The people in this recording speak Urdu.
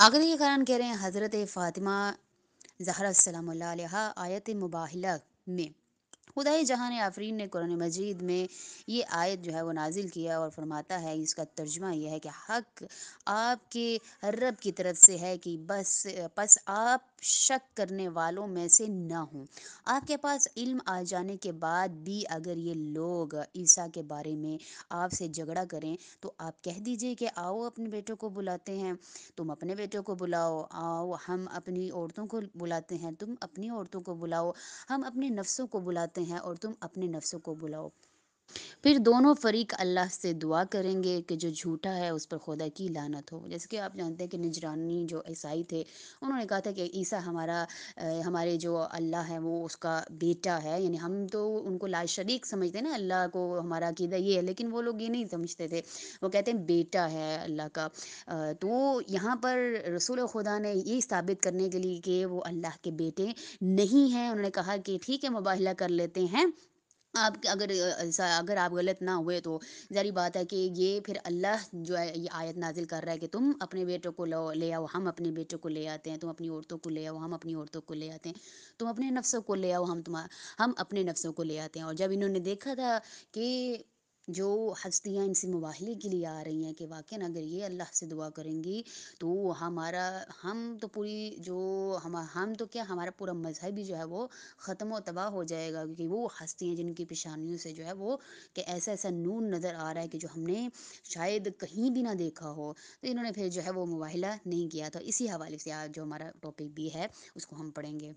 آقا کرام کہہ رہے ہیں حضرت فاطمہ زہرا سلام اللہ علیہا آیت مباہلہ میں خدائے جہان آفرین نے قرآن مجید میں یہ آیت جو ہے وہ نازل کیا اور فرماتا ہے، اس کا ترجمہ یہ ہے کہ حق آپ کے رب کی طرف سے ہے کہ پس آپ شک کرنے والوں میں سے نہ ہوں۔ آپ کے پاس علم آ جانے کے بعد بھی اگر یہ لوگ عیسیٰ کے بارے میں آپ سے جھگڑا کریں تو آپ کہہ دیجئے کہ آؤ اپنے بیٹوں کو بلاتے ہیں، تم اپنے بیٹوں کو بلاؤ، آؤ ہم اپنی عورتوں کو بلاتے ہیں، تم اپنی عورتوں کو بلاؤ، ہم اپنے نفسوں کو بلاتے ہیں اور تم اپنے نفسوں کو بلاؤ۔ پھر دونوں فریق اللہ سے دعا کریں گے کہ جو جھوٹا ہے اس پر خدا کی لعنت ہو۔ جیسے کہ آپ جانتے ہیں کہ نجرانی جو عیسائی تھے، انہوں نے کہا تھا کہ عیسیٰ ہمارے جو اللہ ہے وہ اس کا بیٹا ہے، یعنی ہم تو ان کو لا شریک سمجھتے ہیں نا، اللہ کو ہمارا عقیدہ یہ ہے، لیکن وہ لوگ یہ نہیں سمجھتے تھے، وہ کہتے ہیں بیٹا ہے اللہ کا۔ تو یہاں پر رسول خدا نے یہ ثابت کرنے کے لیے کہ وہ اللہ کے بیٹے نہیں ہیں، انہوں نے کہا کہ ٹھیک ہے مباہلہ کر لیتے ہیں، آپ اگر آپ غلط نہ ہوئے تو ظاہری بات ہے کہ یہ پھر اللہ جو ہے یہ آیت نازل کر رہا ہے کہ تم اپنے بیٹوں کو لے آؤ، ہم اپنے بیٹوں کو لے آتے ہیں، تم اپنی عورتوں کو لے آؤ، ہم اپنی عورتوں کو لے آتے ہیں، تم اپنے نفسوں کو لے آؤ، ہم اپنے نفسوں کو لے آتے ہیں۔ اور جب انہوں نے دیکھا تھا کہ جو ہستیاں ان سے مباہلے کے لیے آ رہی ہیں کہ واقعاً اگر یہ اللہ سے دعا کریں گی تو ہم تو کیا ہمارا پورا مذہب ہی جو ہے وہ ختم و تباہ ہو جائے گا، کیونکہ وہ ہستی ہیں جن کی پیشانیوں سے جو ہے وہ کہ ایسا ایسا نور نظر آ رہا ہے کہ جو ہم نے شاید کہیں بھی نہ دیکھا ہو۔ تو انہوں نے پھر جو ہے وہ مباہلہ نہیں کیا تھا۔ اسی حوالے سے آج جو ہمارا ٹاپک بھی ہے اس کو ہم پڑھیں گے۔